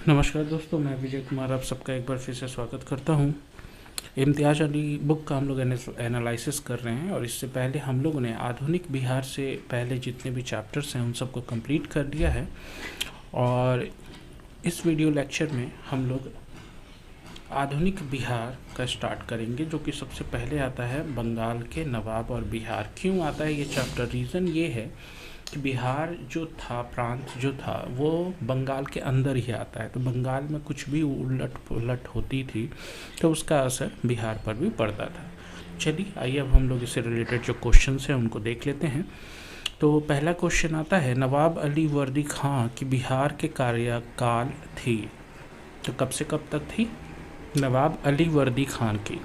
नमस्कार दोस्तों, मैं विजय कुमार आप सबका एक बार फिर से स्वागत करता हूं। इम्तियाज़ अली बुक का हम लोग एनालिसिस कर रहे हैं और इससे पहले हम लोगों ने आधुनिक बिहार से पहले जितने भी चैप्टर्स हैं उन सबको कंप्लीट कर लिया है। और इस वीडियो लेक्चर में हम लोग आधुनिक बिहार का स्टार्ट करेंगे, जो कि सबसे पहले आता है बंगाल के नवाब और बिहार। क्यों आता है ये चैप्टर? रीज़न ये है कि बिहार जो था, प्रांत जो था, वो बंगाल के अंदर ही आता है। तो बंगाल में कुछ भी उलट पुलट होती थी तो उसका असर बिहार पर भी पड़ता था। चलिए आइए अब हम लोग इससे रिलेटेड जो क्वेश्चंस हैं उनको देख लेते हैं। तो पहला क्वेश्चन आता है, नवाब अली वर्दी खां की बिहार के कार्यकाल थी। तो कब से कब तक थी? नवाब अली वर्दी खान की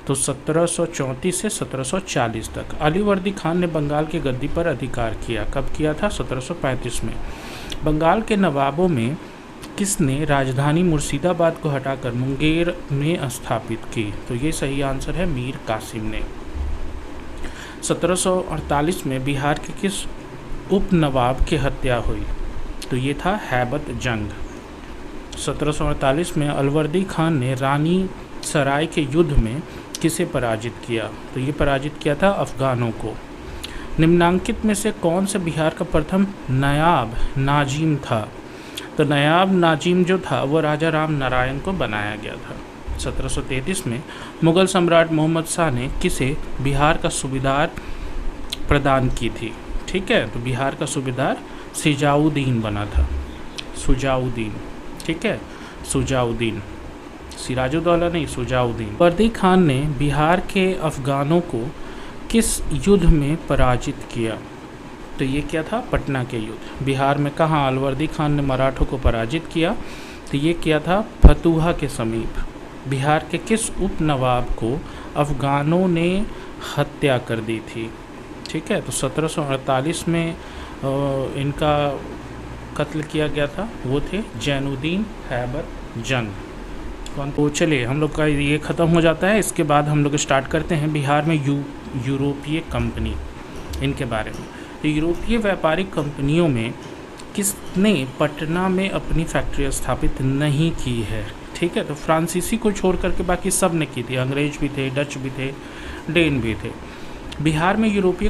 तो 1734 से 1740 तक। अली वर्दी खान ने बंगाल की गद्दी पर अधिकार किया। कब किया था? 1735 में। बंगाल के नवाबों में किसने राजधानी मुर्शिदाबाद को हटाकर मुंगेर में स्थापित की? तो ये सही आंसर है मीर कासिम ने। 1748 में बिहार के किस उप नवाब की हत्या हुई? तो ये था हैबत जंग। 1748 में अलवर्दी खान ने रानी सराय के युद्ध में किसे पराजित किया? तो ये पराजित किया था अफगानों को। निम्नांकित में से कौन से बिहार का प्रथम नायाब नाजिम था? तो नायाब नाजिम जो था वो राजा राम नारायण को बनाया गया था। 1733 में मुगल सम्राट मोहम्मद शाह ने किसे बिहार का सूबेदार प्रदान की थी? ठीक है, तो बिहार का सूबेदार सिजाउद्दीन बना था। सुजाउद्दीन, ठीक है, सुजाउद्दीन, सिराजुद्दौला नहीं, सुजाउद्दीन। वर्दी खान ने बिहार के अफगानों को किस युद्ध में पराजित किया? तो ये क्या था? पटना के युद्ध। बिहार में कहाँ अलवर्दी खान ने मराठों को पराजित किया? तो ये किया था फतुहा के समीप। बिहार के किस उप नवाब को अफगानों ने हत्या कर दी थी? ठीक है, तो 1748 में इनका कत्ल किया गया था। वो थे जैनुद्दीन हैबत जंग। तो चलिए हम लोग का ये ख़त्म हो जाता है। इसके बाद हम लोग स्टार्ट करते हैं बिहार में यूरोपीय कंपनी, इनके बारे में। तो यूरोपीय व्यापारिक कंपनियों में किसने पटना में अपनी फैक्ट्री स्थापित नहीं की है? ठीक है, तो फ्रांसीसी को छोड़ करके बाकी सब ने की थी। अंग्रेज भी थे, डच भी थे, डेन भी थे। बिहार में यूरोपीय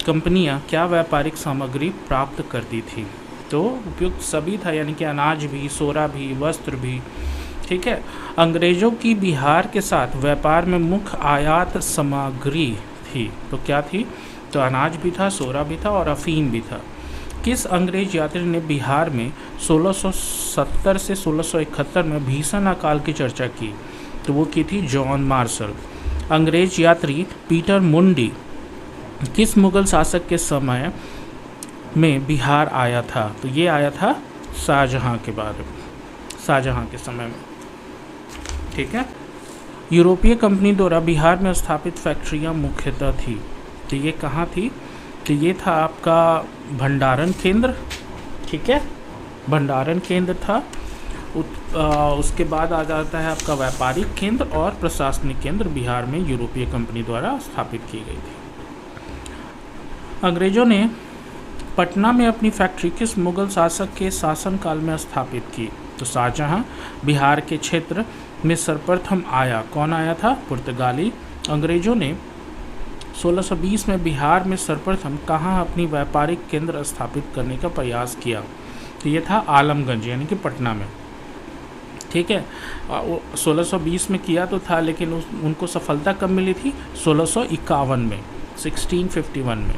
कंपनियां क्या व्यापारिक सामग्री प्राप्त करती थी? तो उपयुक्त सभी था, यानी कि अनाज भी, सोरा भी, वस्त्र भी। ठीक है, अंग्रेजों की बिहार के साथ व्यापार में मुख्य आयात सामग्री थी। तो क्या थी? तो अनाज भी था, सोरा भी था और अफीम भी था। किस अंग्रेज यात्री ने बिहार में 1670 से 1671 में भीषण अकाल की चर्चा की? तो वो की थी जॉन मार्शल। अंग्रेज यात्री पीटर मुंडी किस मुगल शासक के समय में बिहार आया था? तो ये आया था शाहजहां के बारे में, शाहजहां के समय में। ठीक है, यूरोपीय कंपनी द्वारा बिहार में स्थापित फैक्ट्रियां मुख्यतः थी। तो ये कहाँ थी? तो ये था आपका भंडारण केंद्र। ठीक है, भंडारण केंद्र था। उसके बाद आ जाता है आपका व्यापारिक केंद्र और प्रशासनिक केंद्र बिहार में यूरोपीय कंपनी द्वारा स्थापित की गई थी। अंग्रेजों ने पटना में अपनी फैक्ट्री किस मुगल शासक के शासनकाल में स्थापित की? तो शाहजहां। बिहार के क्षेत्र में सर्वप्रथम आया, कौन आया था? पुर्तगाली। अंग्रेजों ने 1620 में बिहार में सर्वप्रथम कहाँ अपनी व्यापारिक केंद्र स्थापित करने का प्रयास किया? तो ये था आलमगंज, यानी कि पटना में। ठीक है, 1620 में किया तो था, लेकिन उनको सफलता कब मिली थी? 1651 में, 1651 में।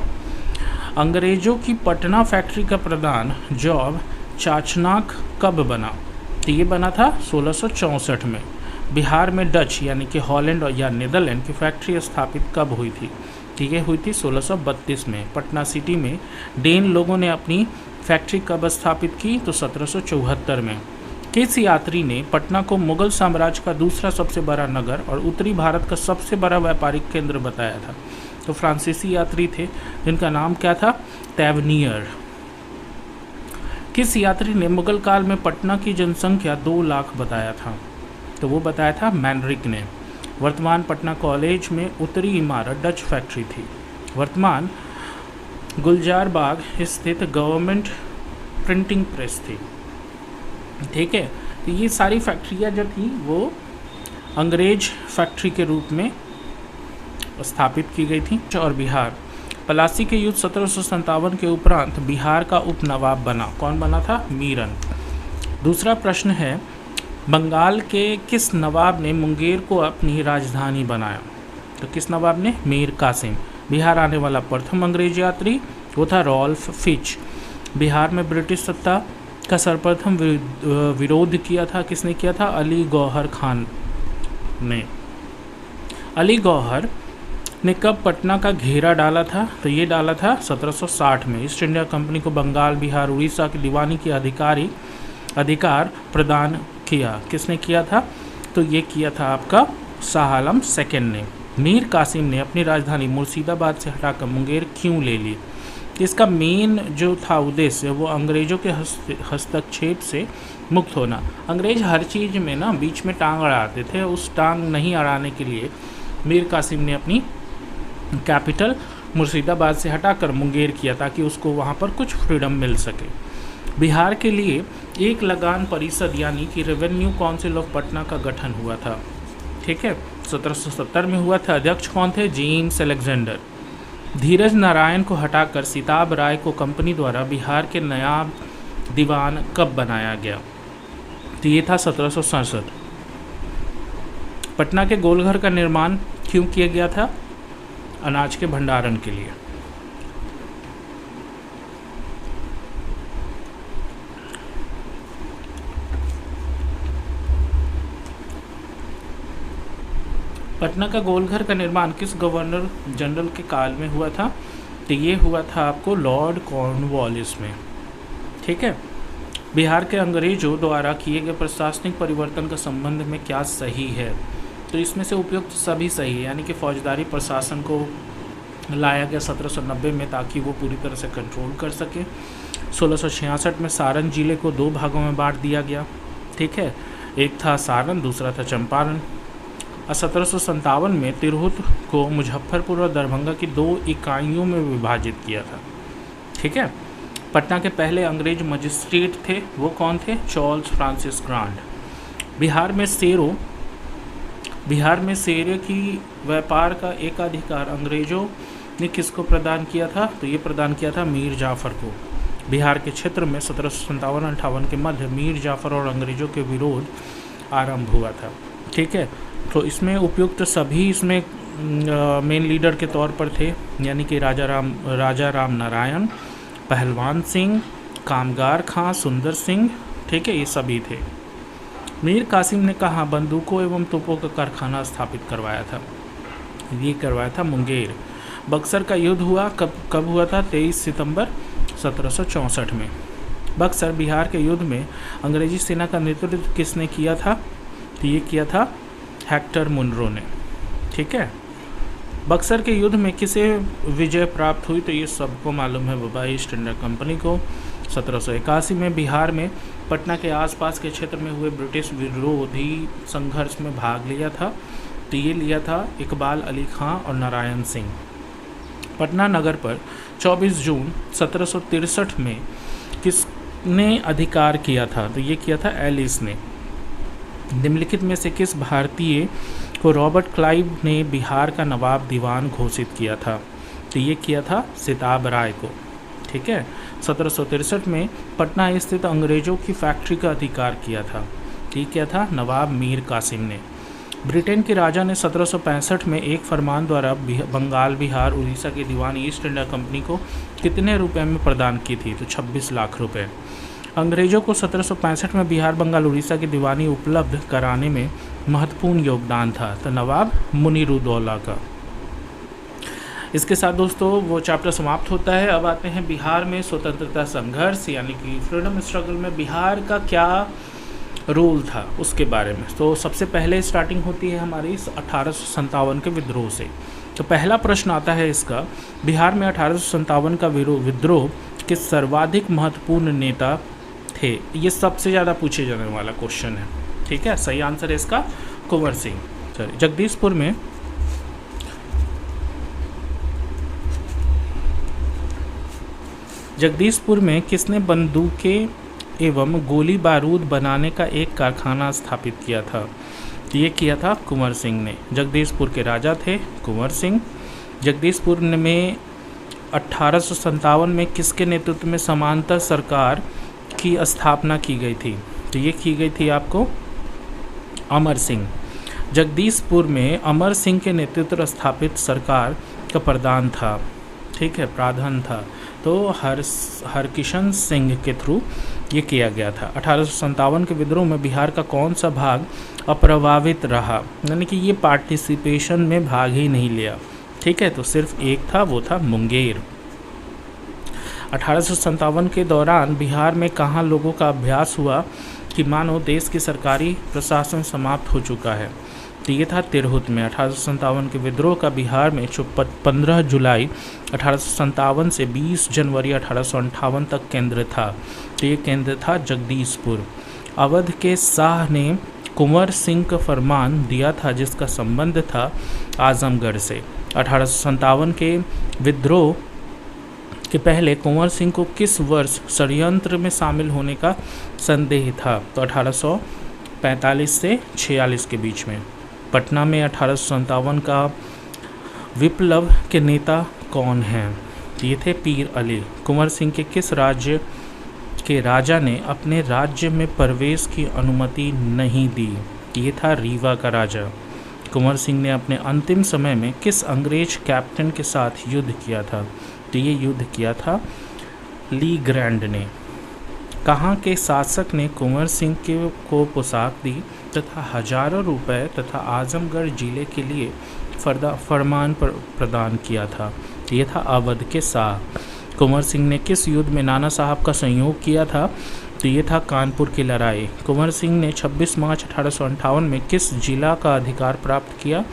अंग्रेजों की पटना फैक्ट्री का प्रधान जॉब चाचनाक कब बना? तो ये बना था 1664 में। बिहार में डच यानी कि हॉलैंड या नीदरलैंड की फैक्ट्री स्थापित कब हुई थी? तो ये हुई थी 1632 में। पटना सिटी में डेन लोगों ने अपनी फैक्ट्री कब स्थापित की? तो 1774 में। किस यात्री ने पटना को मुगल साम्राज्य का दूसरा सबसे बड़ा नगर और उत्तरी भारत का सबसे बड़ा व्यापारिक केंद्र बताया था? तो फ्रांसीसी यात्री थे, जिनका नाम क्या था? टैवनियर। किस यात्री ने मुगल काल में पटना की जनसंख्या 2 लाख बताया था? तो वो बताया था मैनरिक ने। वर्तमान पटना कॉलेज में उत्तरी इमारत डच फैक्ट्री थी। वर्तमान गुलजार बाग स्थित गवर्नमेंट प्रिंटिंग प्रेस थी। ठीक है। तो ये सारी फैक्ट्रियाँ जो थी वो अंग्रेज फैक्ट्री के रूप में स्थापित की गई थी। और बिहार, पलासी के युद्ध 1757 के उपरांत बिहार का उप नवाब बना। कौन बना था? मीरन। दूसरा प्रश्न है, बंगाल के किस नवाब ने मुंगेर को अपनी राजधानी बनाया? तो किस नवाब ने? मीर कासिम। बिहार आने वाला प्रथम अंग्रेज यात्री वो था रॉल्फ फिच। बिहार में ब्रिटिश सत्ता का सर्वप्रथम विरोध किया था, किसने किया था? अली गौहर खान ने। अली गौहर ने कब पटना का घेरा डाला था? तो ये डाला था 1760 में। ईस्ट इंडिया कंपनी को बंगाल, बिहार, उड़ीसा की दीवानी की अधिकार प्रदान किया। किसने किया था? तो ये किया था आपका शाह आलम सेकंड ने। मीर कासिम ने अपनी राजधानी मुर्शिदाबाद से हटाकर मुंगेर क्यों ले ली? इसका मेन जो था उद्देश्य वो अंग्रेज़ों के हस्तक्षेप से मुक्त होना। अंग्रेज हर चीज़ में ना बीच में टांग अड़ाते थे, उस टांग नहीं अड़ाने के लिए मीर कासिम ने अपनी कैपिटल मुर्शिदाबाद से हटाकर मुंगेर किया ताकि उसको वहाँ पर कुछ फ्रीडम मिल सके। बिहार के लिए एक लगान परिषद यानी कि रेवेन्यू काउंसिल ऑफ पटना का गठन हुआ था। ठीक है, 1770 में हुआ था। अध्यक्ष कौन थे? James Alexander. धीरज नारायण को हटाकर सिताब राय को कंपनी द्वारा बिहार के नायाब दीवान कब बनाया गया? तो ये था 1767। पटना के गोलघर का निर्माण क्यों किया गया था? अनाज के भंडारण के लिए। पटना का गोलघर का निर्माण किस गवर्नर जनरल के काल में हुआ था? तो ये हुआ था आपको लॉर्ड कॉर्नवालिस में। ठीक है। बिहार के अंग्रेजों द्वारा किए गए प्रशासनिक परिवर्तन का संबंध में क्या सही है? तो इसमें से उपयुक्त सभी सही है, यानी कि फौजदारी प्रशासन को लाया गया 1790 में ताकि वो पूरी तरह से कंट्रोल कर सके। 1666 में सारण जिले को 2 भागों में बांट दिया गया। ठीक है, एक था सारण, दूसरा था चंपारण। 1757 में तिरहुत को मुजफ्फरपुर और दरभंगा की 2 इकाइयों में विभाजित किया था। ठीक है। पटना के पहले अंग्रेज मजिस्ट्रेट थे, वो कौन थे? Charles Francis grant. बिहार में शेरे की व्यापार का एकाधिकार अंग्रेजों ने किसको प्रदान किया था? तो ये प्रदान किया था मीर जाफ़र को। बिहार के क्षेत्र में 1757-58 के मध्य मीर जाफ़र और अंग्रेजों के विरोध आरंभ हुआ था। ठीक है, तो इसमें उपयुक्त सभी इसमें मेन लीडर के तौर पर थे, यानी कि राजा राम नारायण, पहलवान सिंह, कामगार खां, सुंदर सिंह। ठीक है, ये सभी थे। मीर कासिम ने कहाँ बंदूकों एवं तोपों का कारखाना स्थापित करवाया था? ये करवाया था मुंगेर। बक्सर का युद्ध हुआ कब हुआ था? 23 सितंबर 1764 में। बक्सर बिहार के युद्ध में अंग्रेजी सेना का नेतृत्व किसने किया था? तो ये किया था हेक्टर मुनरो ने। ठीक है। बक्सर के युद्ध में किसे विजय प्राप्त हुई? तो ये सबको मालूम है बाबा, ईस्ट इंडिया कंपनी को। 1781 में बिहार में पटना के आसपास के क्षेत्र में हुए ब्रिटिश विरोधी संघर्ष में भाग लिया था। तो ये लिया था इकबाल अली खां और नारायण सिंह। पटना नगर पर 24 जून 1763 में किसने अधिकार किया था? तो ये किया था एलिस ने। निम्नलिखित में से किस भारतीय को रॉबर्ट क्लाइव ने बिहार का नवाब दीवान घोषित किया था? तो ये किया था सिताब राय को। ठीक है। 1763 में पटना स्थित अंग्रेजों की फैक्ट्री का अधिकार किया था। ये किया था नवाब मीर कासिम ने। ब्रिटेन के राजा ने 1765 में एक फरमान द्वारा बंगाल, बिहार, उड़ीसा की दीवानी ईस्ट इंडिया कंपनी को कितने रुपए में प्रदान की थी? तो 26 लाख रुपए। अंग्रेजों को 1765 में बिहार, बंगाल, उड़ीसा की दीवानी उपलब्ध कराने में महत्वपूर्ण योगदान था, तो नवाब मुनीरुद्दौला का। इसके साथ दोस्तों वो चैप्टर समाप्त होता है। अब आते हैं बिहार में स्वतंत्रता संघर्ष यानी कि फ्रीडम स्ट्रगल में बिहार का क्या रोल था उसके बारे में। तो सबसे पहले स्टार्टिंग होती है हमारी 1857 के विद्रोह से। तो पहला प्रश्न आता है इसका, बिहार में 1857 का विद्रोह के सर्वाधिक महत्वपूर्ण नेता थे? ये सबसे ज़्यादा पूछे जाने वाला क्वेश्चन है। ठीक है, सही आंसर है इसका कुंवर सिंह। चलिए, जगदीशपुर में किसने बंदूकें एवं गोली बारूद बनाने का एक कारखाना स्थापित किया था। ये किया था कुंवर सिंह ने। जगदीशपुर के राजा थे कुंवर सिंह। जगदीशपुर में 1857 में किसके नेतृत्व में समांतर सरकार की स्थापना की गई थी? तो ये की गई थी आपको अमर सिंह। जगदीशपुर में अमर सिंह के नेतृत्व स्थापित सरकार का प्रधान था, ठीक है, प्राधान था। तो हरकिशन सिंह के थ्रू ये किया गया था। 1857 के विद्रोह में बिहार का कौन सा भाग अप्रभावित रहा, यानी कि ये पार्टिसिपेशन में भाग ही नहीं लिया, ठीक है, तो सिर्फ एक था, वो था मुंगेर। 1857 के दौरान बिहार में कहाँ लोगों का अभ्यास हुआ कि मानो देश की सरकारी प्रशासन समाप्त हो चुका है? तो ये था तिरहुत में। 1857 के विद्रोह का बिहार में 15 जुलाई 1857 से 20 जनवरी 1858 तक केंद्र था। तो ये केंद्र था जगदीशपुर। अवध के शाह ने कुंवर सिंह का फरमान दिया था जिसका संबंध था आजमगढ़ से। 1857 के विद्रोह के पहले कुंवर सिंह को किस वर्ष षड्यंत्र में शामिल होने का संदेह था? तो 1845 से 46 के बीच में। पटना में 1857 का विप्लव के नेता कौन हैं? ये थे पीर अली। कुंवर सिंह के किस राज्य के राजा ने अपने राज्य में प्रवेश की अनुमति नहीं दी? ये था रीवा का राजा। कुंवर सिंह ने अपने अंतिम समय में किस अंग्रेज कैप्टन के साथ युद्ध किया था? तो ये युद्ध किया था ली ग्रैंड ने। कहाँ के शासक ने कुंवर सिंह को पोशाक दी तथा हजारों रुपए तथा आजमगढ़ जिले के लिए फरमान प्रदान किया था? ये था अवध के शाह। कुंवर सिंह ने किस युद्ध में नाना साहब का सहयोग किया था? तो ये था कानपुर की लड़ाई। कुंवर सिंह ने 26 मार्च 1858 में किस जिला का अधिकार प्राप्त किया?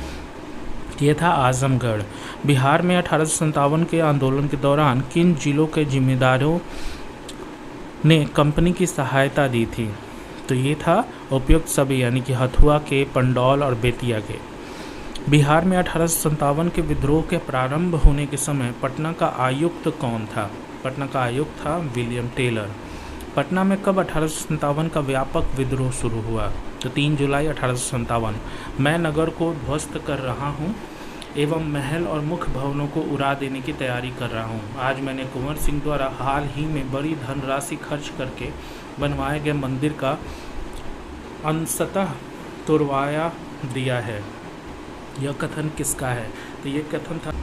ये था आजमगढ़। बिहार में 1857 के आंदोलन के दौरान किन जिलों के जिम्मेदारों ने कंपनी की सहायता दी थी? तो ये था उपयुक्त सभी, यानी कि हथुआ के, पंडौल और बेतिया के। बिहार में 1857 के विद्रोह के प्रारंभ होने के समय पटना का आयुक्त कौन था? पटना का आयुक्त था विलियम टेलर। पटना में कब 1857 का व्यापक विद्रोह शुरू हुआ? तो 3 जुलाई 1857। मैं नगर को ध्वस्त कर रहा हूँ एवं महल और मुख्य भवनों को उड़ा देने की तैयारी कर रहा हूँ। आज मैंने कुंवर सिंह द्वारा हाल ही में बड़ी धनराशि खर्च करके बनवाए गए मंदिर का अंशतः तुड़वाया दिया है। यह कथन किसका है? तो ये कथन था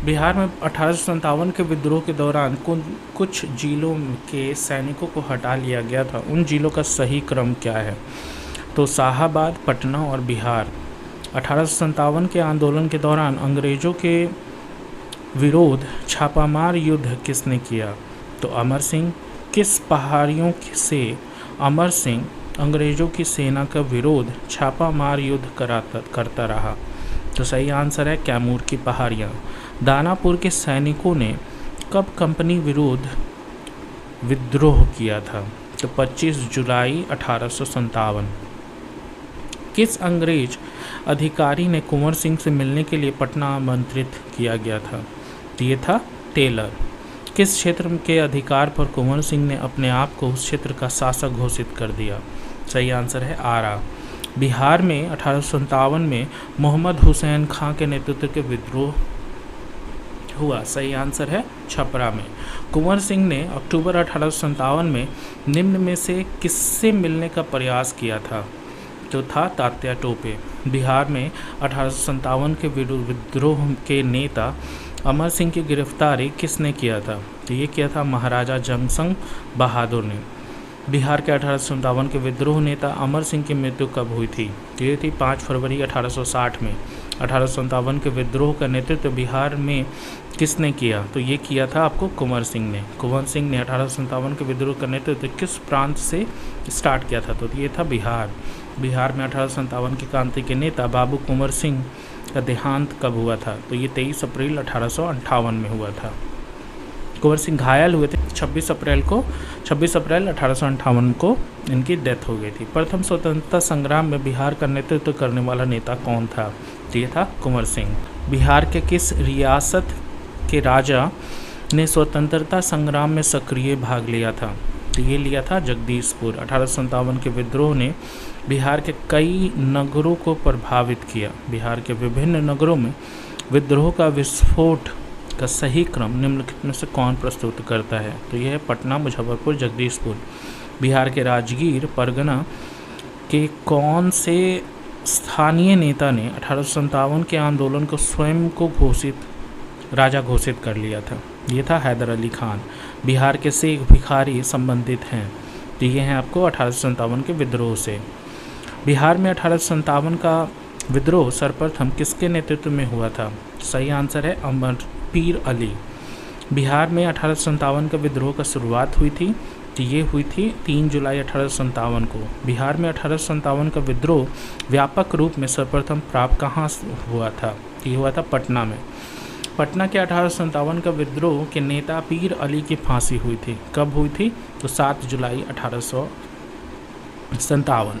बिहार में 1857 के विद्रोह के दौरान कुछ जिलों के सैनिकों को हटा लिया गया था। उन जिलों का सही क्रम क्या है? तो शाहाबाद, पटना और बिहार। 1857 के आंदोलन के दौरान अंग्रेज़ों के विरोध छापामार युद्ध किसने किया? तो अमर सिंह। किस पहाड़ियों से अमर सिंह अंग्रेज़ों की सेना का विरोध छापामार युद्ध करता रहा? तो सही आंसर है कैमूर की पहाड़ियाँ। दानापुर के सैनिकों ने कब कंपनी विरोध विद्रोह किया था? तो 25 जुलाई 1857। किस अंग्रेज अधिकारी ने कुंवर सिंह से मिलने के लिए पटना आमंत्रित किया गया था? तो ये था टेलर। किस क्षेत्र के अधिकार पर कुंवर सिंह ने अपने आप को उस क्षेत्र का शासक घोषित कर दिया? सही आंसर है आरा। बिहार में 1857 में मोहम्मद हुसैन खां के नेतृत्व के विद्रोह हुआ। सही आंसर है छपरा में। कुंवर सिंह ने अक्टूबर 1857 में निम्न में से किससे मिलने का प्रयास किया था? जो था तात्या टोपे। बिहार में 1857 के विद्रोह के नेता अमर सिंह की गिरफ्तारी किसने किया था? तो ये किया था महाराजा जंगसिंह बहादुर ने। बिहार के 1857 के विद्रोह नेता अमर सिंह की मृत्यु कब हुई थी? ये थी 5 फरवरी 1860 में। 1857 के विद्रोह का नेतृत्व बिहार में किसने किया? तो ये किया था आपको कुंवर सिंह ने। कुंवर सिंह ने 1857 के विद्रोह का नेतृत्व किस प्रांत से स्टार्ट किया था? तो ये था बिहार। बिहार में 1857 के क्रांति के नेता बाबू कुंवर सिंह का देहांत कब हुआ था? तो ये 23 अप्रैल 1858 में हुआ था। कुंवर सिंह घायल हुए थे 26 अप्रैल 1858 को इनकी डेथ हो गई थी। प्रथम स्वतंत्रता संग्राम में बिहार का नेतृत्व करने वाला नेता कौन था? तो ये था कुंवर सिंह। बिहार के किस रियासत के राजा ने स्वतंत्रता संग्राम में सक्रिय भाग लिया था? तो ये लिया था जगदीशपुर। 1857 के विद्रोह ने बिहार के कई नगरों को प्रभावित किया। बिहार के विभिन्न नगरों में विद्रोह का विस्फोट का सही क्रम निम्नलिखित में से कौन प्रस्तुत करता है? तो यह है पटना, मुजफ्फरपुर, जगदीशपुर। बिहार के राजगीर परगना के कौन से स्थानीय नेता ने 1857 के आंदोलन को स्वयं को राजा घोषित कर लिया था? ये था हैदर अली खान। बिहार के सिख भिखारी संबंधित हैं, तो ये हैं आपको 1857 के विद्रोह से। बिहार में 1857 का विद्रोह सर्वप्रथम किसके नेतृत्व में हुआ था? सही आंसर है अमर पीर अली। बिहार में 1857 का विद्रोह का शुरुआत हुई थी, तो ये हुई थी 3 जुलाई 1857 को। बिहार में 1857 का विद्रोह व्यापक रूप में सर्वप्रथम प्राप्त कहाँ हुआ था? ये हुआ था पटना में। पटना के 1857 का विद्रोह के नेता पीर अली की फांसी हुई थी। कब हुई थी? तो 7 जुलाई 1857।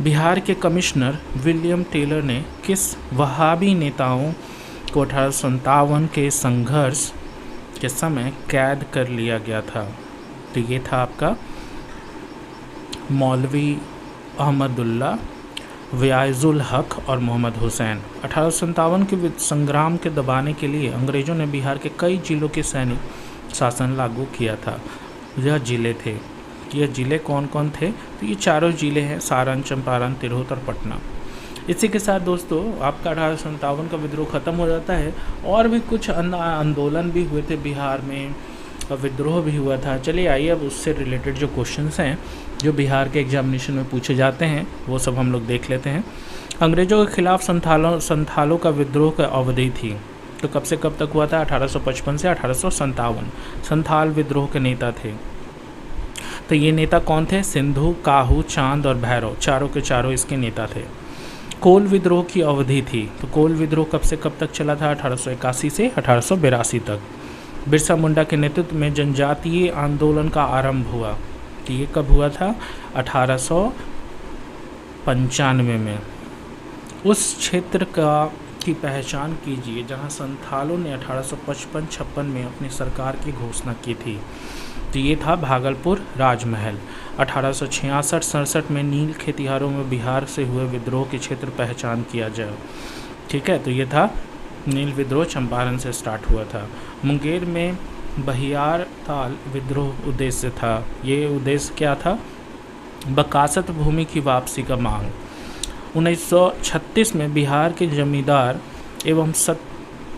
बिहार के कमिश्नर विलियम टेलर ने किस वहाबी नेताओं को 1857 के संघर्ष के समय कैद कर लिया गया था? तो ये था आपका मौलवी अहमदुल्ला, व्याजुल हक और मोहम्मद हुसैन। 1857 के संग्राम के दबाने के लिए अंग्रेज़ों ने बिहार के कई जिलों के सैनिक शासन लागू किया था। यह जिले थे, यह जिले कौन कौन थे? तो ये चारों जिले हैं, सारण, चंपारण, तिरहुत और पटना। इसी के साथ दोस्तों आपका 1857 का विद्रोह ख़त्म हो जाता है। और भी कुछ आंदोलन भी हुए थे बिहार में, विद्रोह भी हुआ था। चलिए आइए अब उससे रिलेटेड जो क्वेश्चंस हैं जो बिहार के एग्जामिनेशन में पूछे जाते हैं वो सब हम लोग देख लेते हैं। अंग्रेज़ों के खिलाफ संथालों का विद्रोह का अवधि थी, तो कब से कब तक हुआ था? 1855 से 1857। संथाल विद्रोह के नेता थे, तो ये नेता कौन थे? सिंधु, काहू, चांद और भैरव, चारों के चारों इसके नेता थे। कोल विद्रोह की अवधि थी, तो कोल विद्रोह कब से कब तक चला था? 1881 से 1882 तक। बिरसा मुंडा के नेतृत्व में जनजातीय आंदोलन का आरंभ हुआ, तो ये कब हुआ था? 1895 में। उस क्षेत्र की पहचान कीजिए जहां संथालों ने 1855-56 में अपनी सरकार की घोषणा की थी, तो ये था भागलपुर राजमहल। 1866-67 में नील खेतिहारों में बिहार से हुए विद्रोह के क्षेत्र पहचान किया जाए, ठीक है, तो ये था नील विद्रोह, चंपारण से स्टार्ट हुआ था। मुंगेर में बहियार ताल विद्रोह उद्देश्य था, ये उद्देश्य क्या था? बकासत भूमि की वापसी का मांग। 1936 में बिहार के जमींदार एवं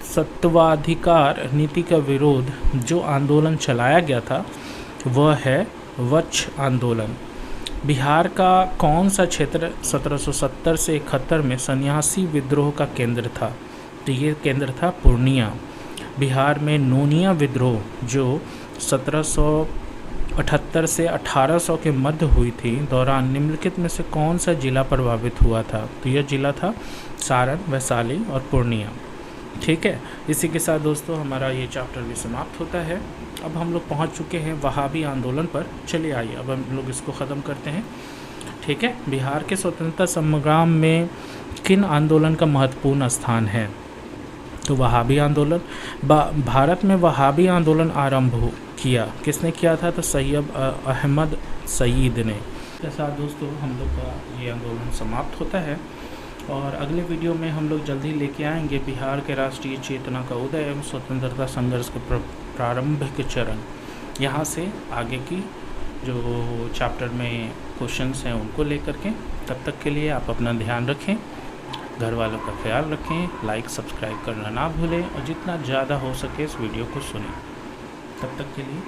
सत्वाधिकार नीति का विरोध जो आंदोलन चलाया गया था वह है वक्ष आंदोलन। बिहार का कौन सा क्षेत्र 1770 से 71 में सन्यासी विद्रोह का केंद्र था? तो ये केंद्र था पूर्णिया। बिहार में नोनिया विद्रोह जो 1778 से 1800 के मध्य हुई थी दौरान निम्नलिखित में से कौन सा जिला प्रभावित हुआ था? तो यह जिला था सारण, वैशाली और पूर्णिया, ठीक है। इसी के साथ दोस्तों हमारा ये चैप्टर भी समाप्त होता है। अब हम लोग पहुंच चुके हैं वहाबी आंदोलन पर। चलिए आइए अब हम लोग इसको ख़त्म करते हैं, ठीक है। बिहार के स्वतंत्रता संग्राम में किन आंदोलन का महत्वपूर्ण स्थान है? तो वहाबी आंदोलन। भारत में वहाबी आंदोलन आरंभ किया किसने किया था? तो सैयद अहमद सईद ने। इसके साथ दोस्तों हम लोग का ये आंदोलन समाप्त होता है और अगले वीडियो में हम लोग जल्दी लेके आएंगे बिहार के राष्ट्रीय चेतना का उदय एवं स्वतंत्रता संघर्ष के प्रारंभिक चरण। यहाँ से आगे की जो चैप्टर में क्वेश्चंस हैं उनको लेकर के। तब तक के लिए आप अपना ध्यान रखें, घर वालों का ख्याल रखें, लाइक सब्सक्राइब करना ना भूलें और जितना ज़्यादा हो सके इस वीडियो को सुनें। तब तक के लिए